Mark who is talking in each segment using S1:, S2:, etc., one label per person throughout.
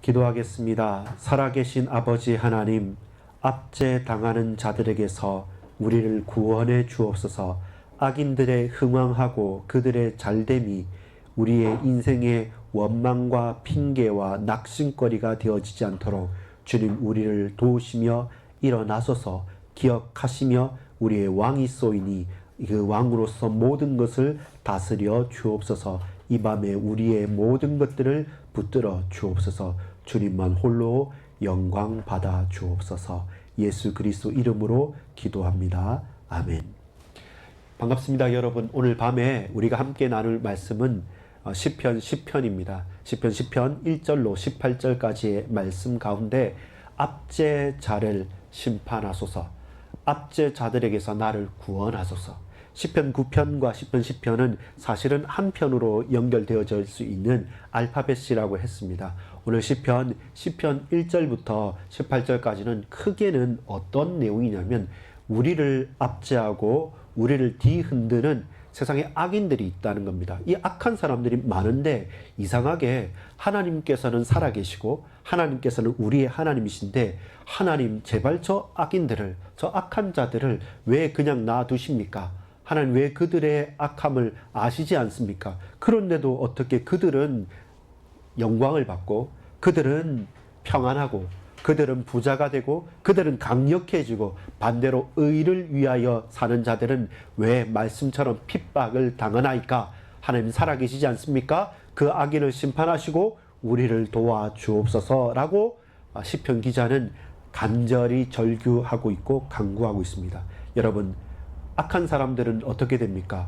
S1: 기도하겠습니다. 살아계신 아버지 하나님, 압제당하는 자들에게서 우리를 구원해 주옵소서. 악인들의 흥왕하고 그들의 잘됨이 우리의 인생의 원망과 핑계와 낙심거리가 되어지지 않도록 주님 우리를 도우시며 일어나소서. 기억하시며 우리의 왕이 쏘이니 그 왕으로서 모든 것을 다스려 주옵소서. 이 밤에 우리의 모든 것들을 붙들어 주옵소서. 주님만 홀로 영광 받아 주옵소서. 예수 그리스도 이름으로 기도합니다. 아멘. 반갑습니다, 여러분. 오늘 밤에 우리가 함께 나눌 말씀은 시편 10편입니다. 시편 10편 1절로 18절까지의 말씀 가운데 압제자를 심판하소서, 압제자들에게서 나를 구원하소서. 시편 9편과 시편 10편은 사실은 한 편으로 연결되어질 수 있는 알파벳이라고 했습니다. 오늘 시편 1절부터 18절까지는 크게는 어떤 내용이냐면 우리를 압제하고 우리를 뒤흔드는 세상에 악인들이 있다는 겁니다. 이 악한 사람들이 많은데 이상하게 하나님께서는 살아계시고 하나님께서는 우리의 하나님이신데 하나님 제발 저 악인들을, 저 악한 자들을 왜 그냥 놔두십니까? 하나님 왜 그들의 악함을 아시지 않습니까? 그런데도 어떻게 그들은 영광을 받고 그들은 평안하고 그들은 부자가 되고 그들은 강력해지고 반대로 의를 위하여 사는 자들은 왜 말씀처럼 핍박을 당하나이까? 하나님 살아계시지 않습니까? 그 악인을 심판하시고 우리를 도와주옵소서라고 시편 기자는 간절히 절규하고 있고 간구하고 있습니다. 여러분, 악한 사람들은 어떻게 됩니까?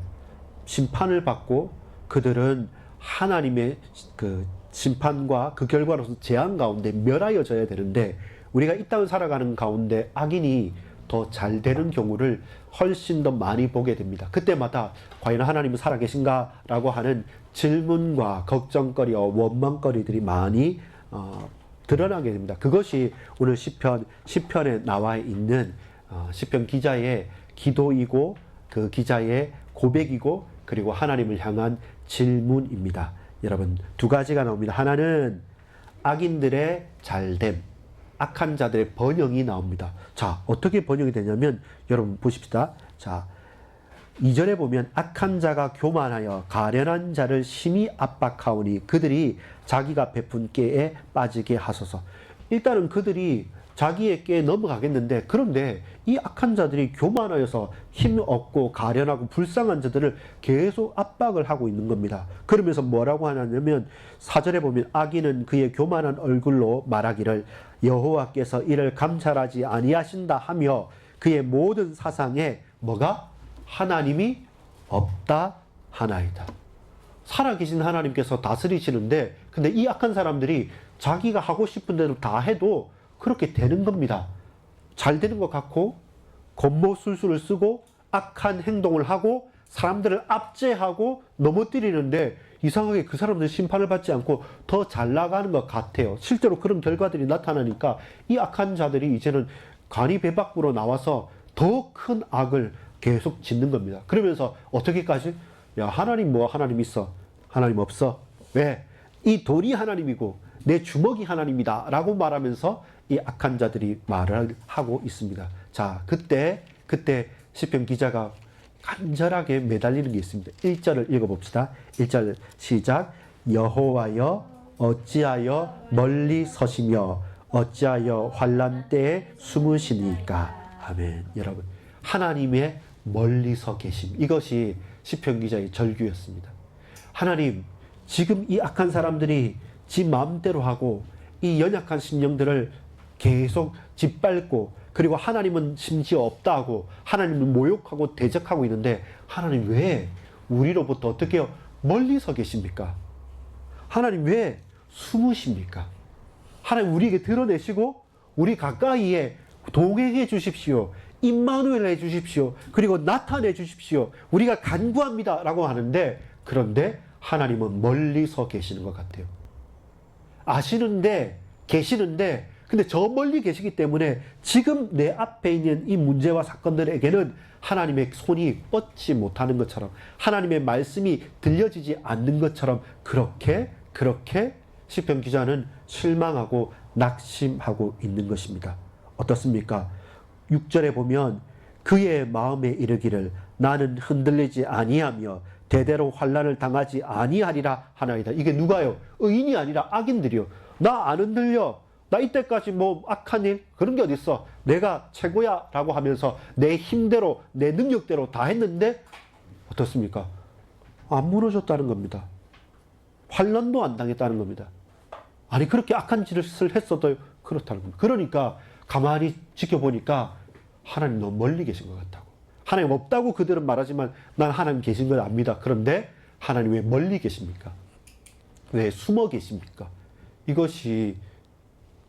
S1: 심판을 받고 그들은 하나님의 그 심판과 그 결과로서 재앙 가운데 멸하여져야 되는데 우리가 이 땅을 살아가는 가운데 악인이 더 잘 되는 경우를 훨씬 더 많이 보게 됩니다. 그때마다 과연 하나님은 살아계신가? 라고 하는 질문과 걱정거리와 원망거리들이 많이 드러나게 됩니다. 그것이 오늘 시편 10편에 나와 있는 시편 기자의 기도이고 그 기자의 고백이고 그리고 하나님을 향한 질문입니다. 여러분, 두 가지가 나옵니다. 하나는 악인들의 잘됨, 악한 자들의 번영이 나옵니다. 자, 어떻게 번영이 되냐면 여러분 보십시다. 자, 2절에 보면 악한 자가 교만하여 가련한 자를 심히 압박하오니 그들이 자기가 베푼 꾀에 빠지게 하소서. 일단은 그들이 자기의 꾀에 넘어가겠는데 그런데 이 악한 자들이 교만하여서 힘 없고 가련하고 불쌍한 자들을 계속 압박을 하고 있는 겁니다. 그러면서 뭐라고 하냐면 4절에 보면 악인은 그의 교만한 얼굴로 말하기를 여호와께서 이를 감찰하지 아니하신다 하며 그의 모든 사상에 뭐가? 하나님이 없다 하나이다. 살아계신 하나님께서 다스리시는데 근데 이 악한 사람들이 자기가 하고 싶은 대로 다 해도 그렇게 되는 겁니다. 잘 되는 것 같고 겉모술수를 쓰고 악한 행동을 하고 사람들을 압제하고 넘어뜨리는데 이상하게 그 사람들 심판을 받지 않고 더 잘 나가는 것 같아요. 실제로 그런 결과들이 나타나니까 이 악한 자들이 이제는 간이 배 밖으로 나와서 더 큰 악을 계속 짓는 겁니다. 그러면서 어떻게까지? 야, 하나님 뭐 하나님 있어? 하나님 없어? 왜? 이 돌이 하나님이고 내 주먹이 하나님이다 라고 말하면서 이 악한 자들이 말을 하고 있습니다. 자, 그때 시편 기자가 간절하게 매달리는 게 있습니다. 1절을 읽어봅시다. 1절 시작. 여호와여 어찌하여 멀리 서시며 어찌하여 환난 때에 숨으시니까. 아멘. 여러분, 하나님의 멀리서 계심, 이것이 시편 기자의 절규였습니다. 하나님, 지금 이 악한 사람들이 지 마음대로 하고 이 연약한 심령들을 계속 짓밟고 그리고 하나님은 심지어 없다 하고 하나님을 모욕하고 대적하고 있는데 하나님 왜 우리로부터 어떻게 멀리서 계십니까? 하나님 왜 숨으십니까? 하나님 우리에게 드러내시고 우리 가까이에 동행해 주십시오. 임마누엘 해 주십시오. 그리고 나타내 주십시오. 우리가 간구합니다 라고 하는데 그런데 하나님은 멀리서 계시는 것 같아요. 아시는데 계시는데 근데 저 멀리 계시기 때문에 지금 내 앞에 있는 이 문제와 사건들에게는 하나님의 손이 뻗지 못하는 것처럼 하나님의 말씀이 들려지지 않는 것처럼 그렇게 시편 기자는 실망하고 낙심하고 있는 것입니다. 어떻습니까? 6절에 보면 그의 마음에 이르기를 나는 흔들리지 아니하며 대대로 환난을 당하지 아니하리라 하나이다. 이게 누가요? 의인이 아니라 악인들이요. 나 안 흔들려. 나 이때까지 뭐 악한 일 그런 게 어딨어. 내가 최고야 라고 하면서 내 힘대로 내 능력대로 다 했는데 어떻습니까? 안 무너졌다는 겁니다. 환난도 안 당했다는 겁니다. 아니 그렇게 악한 짓을 했어도 그렇다는 겁니다. 그러니까 가만히 지켜보니까 하나님 너무 멀리 계신 것 같다고. 하나님 없다고 그들은 말하지만 난 하나님 계신 걸 압니다. 그런데 하나님 왜 멀리 계십니까? 왜 숨어 계십니까? 이것이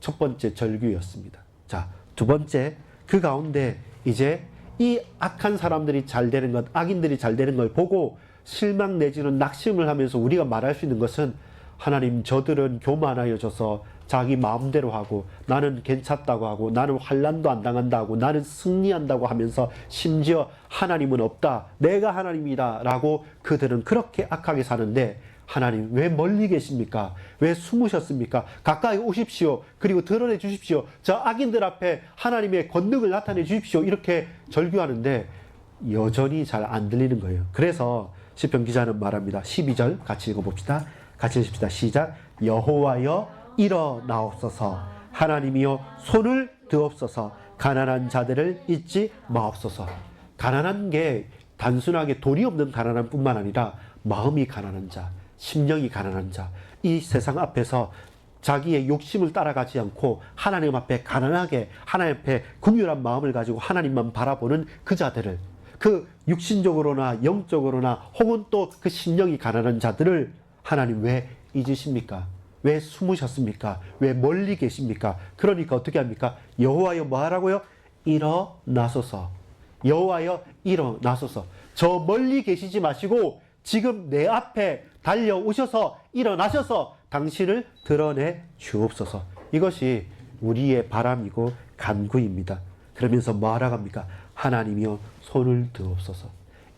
S1: 첫 번째 절규였습니다. 자, 두 번째, 그 가운데 이제 이 악한 사람들이 잘 되는 것, 악인들이 잘 되는 걸 보고 실망 내지는 낙심을 하면서 우리가 말할 수 있는 것은 하나님 저들은 교만하여져서 자기 마음대로 하고 나는 괜찮다고 하고 나는 환난도 안 당한다고 나는 승리한다고 하면서 심지어 하나님은 없다. 내가 하나님이다 라고 그들은 그렇게 악하게 사는데 하나님 왜 멀리 계십니까? 왜 숨으셨습니까? 가까이 오십시오. 그리고 드러내 주십시오. 저 악인들 앞에 하나님의 권능을 나타내 주십시오. 이렇게 절규하는데 여전히 잘 안 들리는 거예요. 그래서 시편 기자는 말합니다. 12절 같이 읽어봅시다. 같이 읽읍시다. 시작. 여호와여 일어나옵소서. 하나님이여 손을 드옵소서. 가난한 자들을 잊지 마옵소서. 가난한 게 단순하게 돈이 없는 가난한 뿐만 아니라 마음이 가난한 자, 심령이 가난한 자, 이 세상 앞에서 자기의 욕심을 따라가지 않고 하나님 앞에 가난하게 하나님 앞에 긍휼한 마음을 가지고 하나님만 바라보는 그 자들을, 그 육신적으로나 영적으로나 혹은 또 그 심령이 가난한 자들을 하나님 왜 잊으십니까? 왜 숨으셨습니까? 왜 멀리 계십니까? 그러니까 어떻게 합니까? 여호와여 뭐 하라고요? 일어나소서. 여호와여 일어나소서. 저 멀리 계시지 마시고 지금 내 앞에 달려오셔서 일어나셔서 당신을 드러내 주옵소서. 이것이 우리의 바람이고 간구입니다. 그러면서 뭐 하라고 합니까? 하나님이여 손을 드옵소서.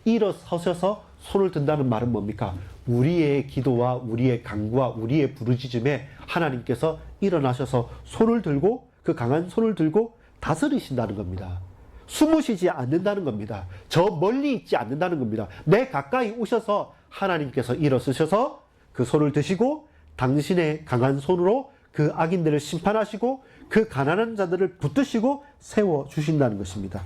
S1: 일어서셔서 손을 든다는 말은 뭡니까? 우리의 기도와 우리의 간구와 우리의 부르짖음에 하나님께서 일어나셔서 손을 들고 그 강한 손을 들고 다스리신다는 겁니다. 숨으시지 않는다는 겁니다. 저 멀리 있지 않는다는 겁니다. 내 가까이 오셔서 하나님께서 일어서셔서 그 손을 드시고 당신의 강한 손으로 그 악인들을 심판하시고 그 가난한 자들을 붙드시고 세워주신다는 것입니다.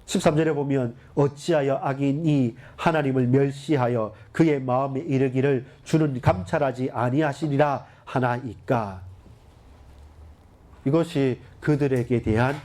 S1: 13절에 보면 어찌하여 악인이 하나님을 멸시하여 그의 마음에 이르기를 주는 감찰하지 아니하시리라 하나이까. 이것이 그들에게 대한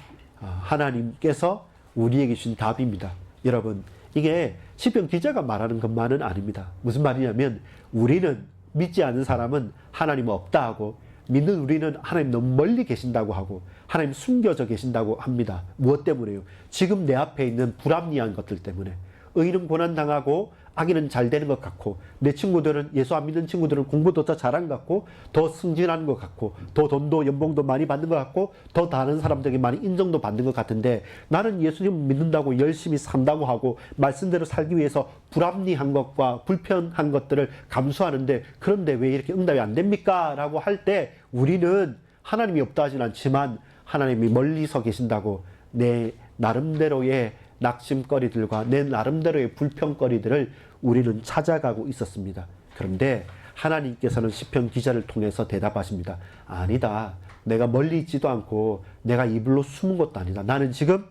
S1: 하나님께서 우리에게 주신 답입니다. 여러분, 이게 시편 기자가 말하는 것만은 아닙니다. 무슨 말이냐면 우리는 믿지 않는 사람은 하나님 없다 하고 믿는 우리는 하나님 너무 멀리 계신다고 하고 하나님 숨겨져 계신다고 합니다. 무엇 때문에요? 지금 내 앞에 있는 불합리한 것들 때문에. 의인은 고난당하고 악인은 잘 되는 것 같고 내 친구들은 예수 안 믿는 친구들은 공부도 더 잘한 것 같고 더 승진하는 것 같고 더 돈도 연봉도 많이 받는 것 같고 더 다른 사람들에게 많이 인정도 받는 것 같은데 나는 예수님 믿는다고 열심히 산다고 하고 말씀대로 살기 위해서 불합리한 것과 불편한 것들을 감수하는데 그런데 왜 이렇게 응답이 안 됩니까? 라고 할 때 우리는 하나님이 없다 하진 않지만 하나님이 멀리서 계신다고 내 나름대로의 낙심거리들과 내 나름대로의 불평거리들을 우리는 찾아가고 있었습니다. 그런데 하나님께서는 시편 기자를 통해서 대답하십니다. 아니다. 내가 멀리 있지도 않고 내가 이불로 숨은 것도 아니다. 나는 지금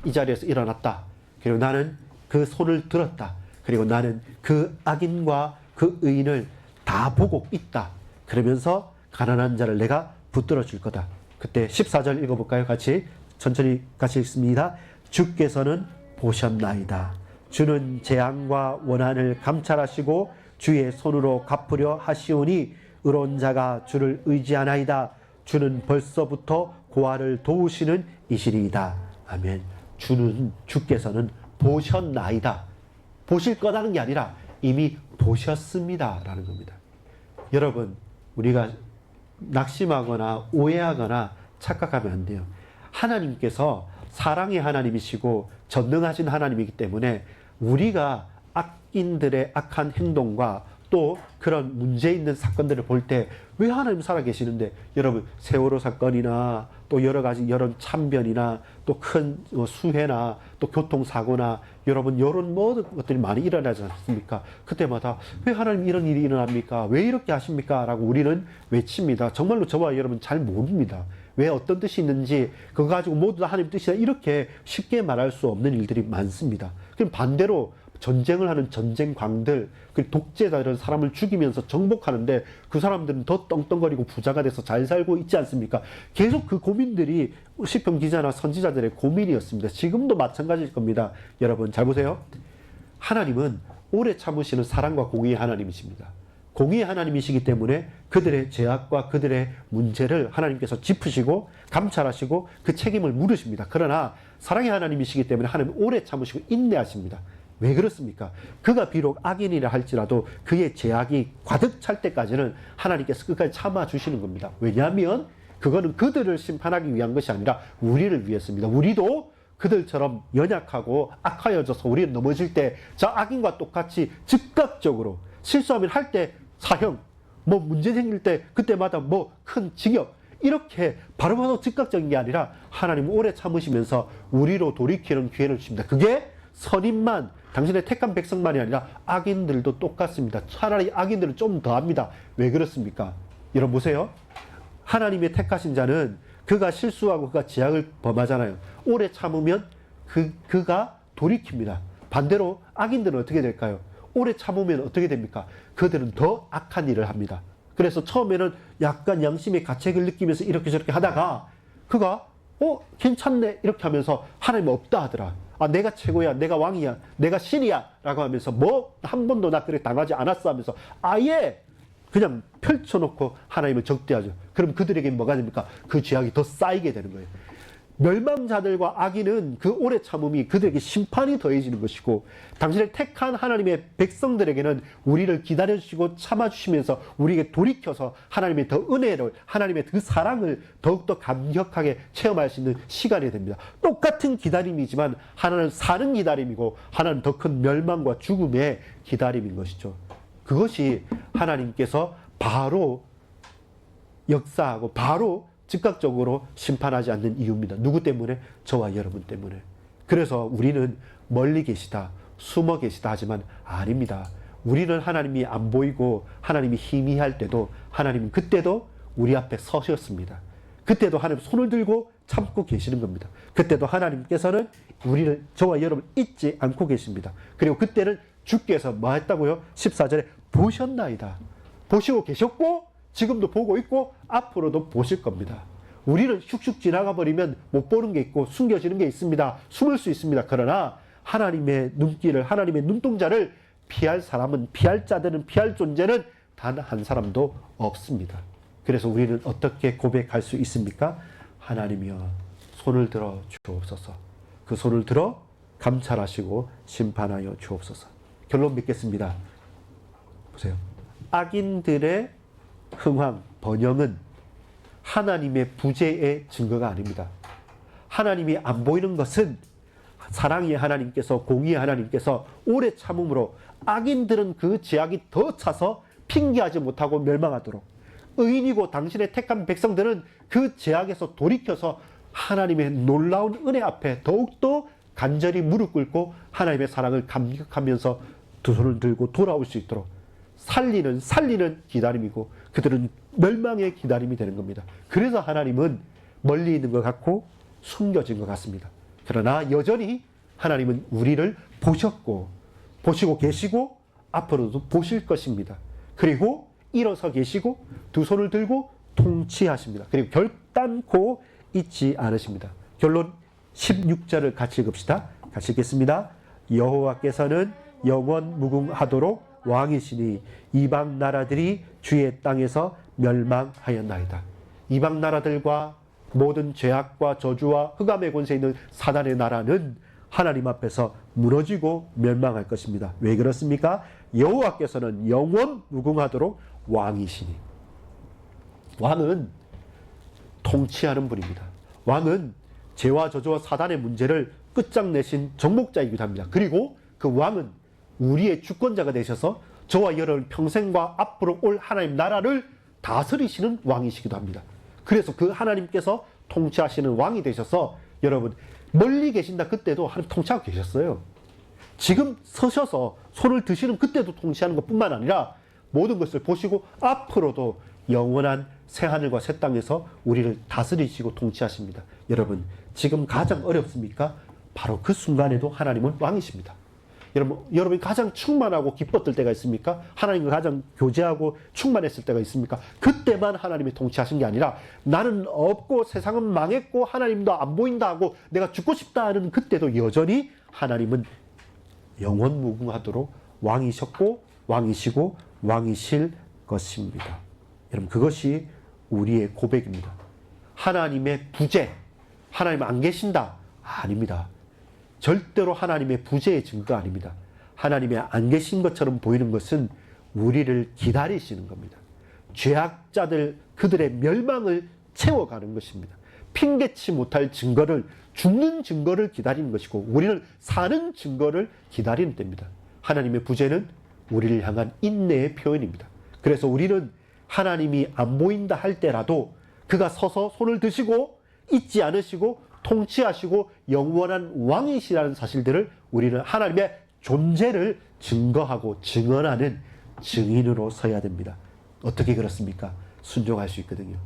S1: 이 자리에서 일어났다. 그리고 나는 그 손을 들었다. 그리고 나는 그 악인과 그 의인을 다 보고 있다. 그러면서 가난한 자를 내가 붙들어 줄 거다. 그때 14절 읽어볼까요? 같이 천천히 같이 읽습니다. 주께서는 보셨나이다. 주는 재앙과 원한을 감찰하시고 주의 손으로 갚으려 하시오니 의로운 자가 주를 의지하나이다. 주는 벌써부터 고아를 도우시는 이시리이다. 아멘. 주께서는 보셨나이다. 보실 거라는 게 아니라 이미 보셨습니다. 라는 겁니다. 여러분, 우리가 낙심하거나 오해하거나 착각하면 안 돼요. 하나님께서 사랑의 하나님이시고 전능하신 하나님이기 때문에 우리가 악인들의 악한 행동과 또 그런 문제 있는 사건들을 볼 때 왜 하나님 살아계시는데, 여러분 세월호 사건이나 또 여러 가지 여러 참변이나 또 큰 수해나 또 교통사고나 여러분 이런 모든 것들이 많이 일어나지 않습니까? 그때마다 왜 하나님 이런 일이 일어납니까? 왜 이렇게 하십니까? 라고 우리는 외칩니다. 정말로 저와 여러분 잘 모릅니다. 왜 어떤 뜻이 있는지 그거 가지고 모두 다 하나님 뜻이다 이렇게 쉽게 말할 수 없는 일들이 많습니다. 그럼 반대로 전쟁을 하는 전쟁광들, 그 독재자들은 사람을 죽이면서 정복하는데 그 사람들은 더 떵떵거리고 부자가 돼서 잘 살고 있지 않습니까? 계속 그 고민들이 시편 기자나 선지자들의 고민이었습니다. 지금도 마찬가지일 겁니다. 여러분 잘 보세요. 하나님은 오래 참으시는 사랑과 공의의 하나님이십니다. 공의의 하나님이시기 때문에 그들의 죄악과 그들의 문제를 하나님께서 짚으시고 감찰하시고 그 책임을 물으십니다. 그러나 사랑의 하나님이시기 때문에 하나님은 오래 참으시고 인내하십니다. 왜 그렇습니까? 그가 비록 악인이라 할지라도 그의 죄악이 가득 찰 때까지는 하나님께서 끝까지 참아주시는 겁니다. 왜냐하면 그거는 그들을 심판하기 위한 것이 아니라 우리를 위해서입니다. 우리도 그들처럼 연약하고 악하여져서 우리는 넘어질 때 저 악인과 똑같이 즉각적으로 실수하면 할 때 사형, 뭐 문제 생길 때 그때마다 뭐 큰 징역, 이렇게 바로바로 즉각적인 게 아니라 하나님은 오래 참으시면서 우리로 돌이키는 기회를 주십니다. 그게 선인만, 당신의 택한 백성만이 아니라 악인들도 똑같습니다. 차라리 악인들은 좀 더합니다. 왜 그렇습니까? 여러분 보세요. 하나님의 택하신 자는 그가 실수하고 그가 죄악을 범하잖아요. 오래 참으면 그가 돌이킵니다. 반대로 악인들은 어떻게 될까요? 오래 참으면 어떻게 됩니까? 그들은 더 악한 일을 합니다. 그래서 처음에는 약간 양심의 가책을 느끼면서 이렇게 저렇게 하다가 그가 괜찮네 이렇게 하면서 하나님 없다 하더라. 아, 내가 최고야, 내가 왕이야, 내가 신이야 라고 하면서 뭐 한 번도 나 그렇게 당하지 않았어 하면서 아예 그냥 펼쳐놓고 하나님을 적대하죠. 그럼 그들에게 뭐가 됩니까? 그 죄악이 더 쌓이게 되는 거예요. 멸망자들과 악인은 그 오래 참음이 그들에게 심판이 더해지는 것이고, 당신을 택한 하나님의 백성들에게는 우리를 기다려주시고 참아주시면서 우리에게 돌이켜서 하나님의 더 은혜를, 하나님의 그 사랑을 더욱더 감격하게 체험할 수 있는 시간이 됩니다. 똑같은 기다림이지만 하나는 사는 기다림이고 하나는 더 큰 멸망과 죽음의 기다림인 것이죠. 그것이 하나님께서 바로 역사하고 바로 즉각적으로 심판하지 않는 이유입니다. 누구 때문에? 저와 여러분 때문에. 그래서 우리는 멀리 계시다, 숨어 계시다 하지만 아닙니다. 우리는 하나님이 안 보이고 하나님이 희미할 때도 하나님은 그때도 우리 앞에 서셨습니다. 그때도 하나님 손을 들고 참고 계시는 겁니다. 그때도 하나님께서는 우리를, 저와 여러분 잊지 않고 계십니다. 그리고 그때는 주께서 뭐 했다고요? 14절에 보셨나이다. 보시고 계셨고 지금도 보고 있고 앞으로도 보실 겁니다. 우리는 슉슉 지나가 버리면 못 보는 게 있고 숨겨지는 게 있습니다. 숨을 수 있습니다. 그러나 하나님의 눈길을, 하나님의 눈동자를 피할 사람은, 피할 자들은, 피할 존재는 단 한 사람도 없습니다. 그래서 우리는 어떻게 고백할 수 있습니까? 하나님이여 손을 들어 주옵소서. 그 손을 들어 감찰하시고 심판하여 주옵소서. 결론 맺겠습니다. 보세요. 악인들의 흥황, 번영은 하나님의 부재의 증거가 아닙니다. 하나님이 안 보이는 것은 사랑의 하나님께서, 공의의 하나님께서 오래 참음으로 악인들은 그 죄악이 더 차서 핑계하지 못하고 멸망하도록, 의인이고 당신의 택한 백성들은 그 죄악에서 돌이켜서 하나님의 놀라운 은혜 앞에 더욱더 간절히 무릎 꿇고 하나님의 사랑을 감격하면서 두 손을 들고 돌아올 수 있도록 살리는 기다림이고 그들은 멸망의 기다림이 되는 겁니다. 그래서 하나님은 멀리 있는 것 같고 숨겨진 것 같습니다. 그러나 여전히 하나님은 우리를 보시고 계시고 앞으로도 보실 것입니다. 그리고 일어서 계시고 두 손을 들고 통치하십니다. 그리고 결단코 잊지 않으십니다. 결론 16절을 같이 읽읍시다. 같이 읽겠습니다. 여호와께서는 영원 무궁하도록 왕이시니 이방 나라들이 주의 땅에서 멸망하였나이다. 이방 나라들과 모든 죄악과 저주와 흑암의 권세에 있는 사단의 나라는 하나님 앞에서 무너지고 멸망할 것입니다. 왜 그렇습니까? 여호와께서는 영원 무궁하도록 왕이시니. 왕은 통치하는 분입니다. 왕은 죄와 저주와 사단의 문제를 끝장내신 정복자이기도 합니다. 그리고 그 왕은 우리의 주권자가 되셔서 저와 여러분 평생과 앞으로 올 하나님 나라를 다스리시는 왕이시기도 합니다. 그래서 그 하나님께서 통치하시는 왕이 되셔서 여러분 멀리 계신다 그때도 하나님 통치하고 계셨어요. 지금 서셔서 손을 드시는 그때도 통치하는 것뿐만 아니라 모든 것을 보시고 앞으로도 영원한 새하늘과 새 땅에서 우리를 다스리시고 통치하십니다. 여러분 지금 가장 어렵습니까? 바로 그 순간에도 하나님은 왕이십니다. 여러분이 가장 충만하고 기뻤을 때가 있습니까? 하나님과 가장 교제하고 충만했을 때가 있습니까? 그때만 하나님이 통치하신 게 아니라 나는 없고 세상은 망했고 하나님도 안 보인다 하고 내가 죽고 싶다 하는 그때도 여전히 하나님은 영원무궁하도록 왕이셨고 왕이시고 왕이실 것입니다. 여러분 그것이 우리의 고백입니다. 하나님의 부재, 하나님 안 계신다? 아닙니다. 절대로 하나님의 부재의 증거가 아닙니다. 하나님의 안 계신 것처럼 보이는 것은 우리를 기다리시는 겁니다. 죄악자들 그들의 멸망을 채워가는 것입니다. 핑계치 못할 증거를, 죽는 증거를 기다리는 것이고 우리는 사는 증거를 기다리는 때입니다. 하나님의 부재는 우리를 향한 인내의 표현입니다. 그래서 우리는 하나님이 안 보인다 할 때라도 그가 서서 손을 드시고 잊지 않으시고 통치하시고 영원한 왕이시라는 사실들을 우리는 하나님의 존재를 증거하고 증언하는 증인으로 서야 됩니다. 어떻게 그렇습니까? 순종할 수 있거든요.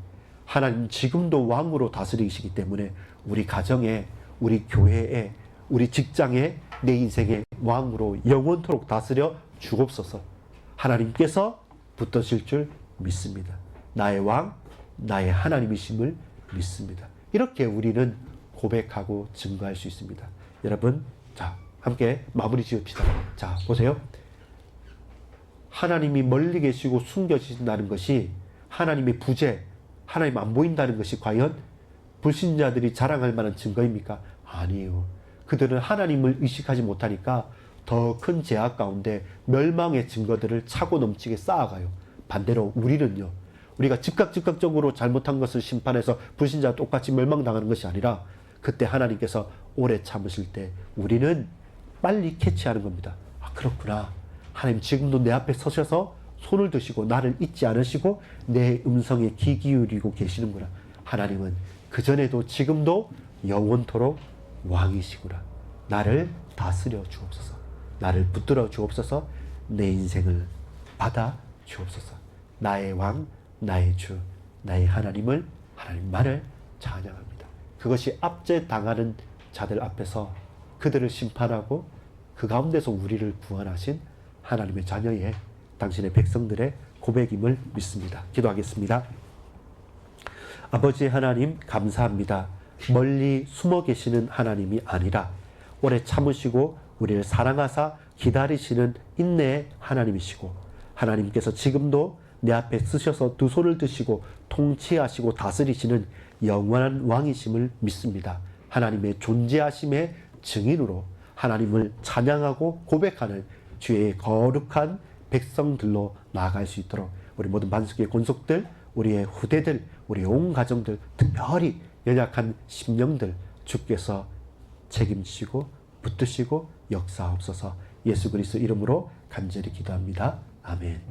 S1: 하나님 지금도 왕으로 다스리시기 때문에 우리 가정에, 우리 교회에, 우리 직장에, 내 인생에 왕으로 영원토록 다스려 주옵소서. 하나님께서 붙드실 줄 믿습니다. 나의 왕, 나의 하나님이심을 믿습니다. 이렇게 우리는 고백하고 증거할 수 있습니다. 여러분, 자, 함께 마무리 지읍시다. 자, 보세요. 하나님이 멀리 계시고 숨겨지신다는 것이 하나님의 부재, 하나님 안 보인다는 것이 과연 불신자들이 자랑할 만한 증거입니까? 아니에요. 그들은 하나님을 의식하지 못하니까 더 큰 죄악 가운데 멸망의 증거들을 차고 넘치게 쌓아가요. 반대로 우리는요. 우리가 즉각적으로 잘못한 것을 심판해서 불신자와 똑같이 멸망당하는 것이 아니라 그때 하나님께서 오래 참으실 때 우리는 빨리 캐치하는 겁니다. 아, 그렇구나. 하나님 지금도 내 앞에 서셔서 손을 드시고 나를 잊지 않으시고 내 음성에 귀 기울이고 계시는구나. 하나님은 그전에도 지금도 영원토록 왕이시구나. 나를 다스려 주옵소서. 나를 붙들어 주옵소서. 내 인생을 받아 주옵소서. 나의 왕, 나의 주, 나의 하나님을, 하나님만을 찬양합니다. 그것이 압제당하는 자들 앞에서 그들을 심판하고 그 가운데서 우리를 구원하신 하나님의 자녀의 당신의 백성들의 고백임을 믿습니다. 기도하겠습니다. 아버지 하나님 감사합니다. 멀리 숨어 계시는 하나님이 아니라 오래 참으시고 우리를 사랑하사 기다리시는 인내의 하나님이시고 하나님께서 지금도 내 앞에 쓰셔서 두 손을 드시고 통치하시고 다스리시는 영원한 왕이심을 믿습니다. 하나님의 존재하심의 증인으로 하나님을 찬양하고 고백하는 주의 거룩한 백성들로 나아갈 수 있도록 우리 모든 반석의 권속들, 우리의 후대들, 우리의 온 가정들, 특별히 연약한 심령들 주께서 책임지시고 붙드시고 역사하옵소서. 예수 그리스도 이름으로 간절히 기도합니다. 아멘.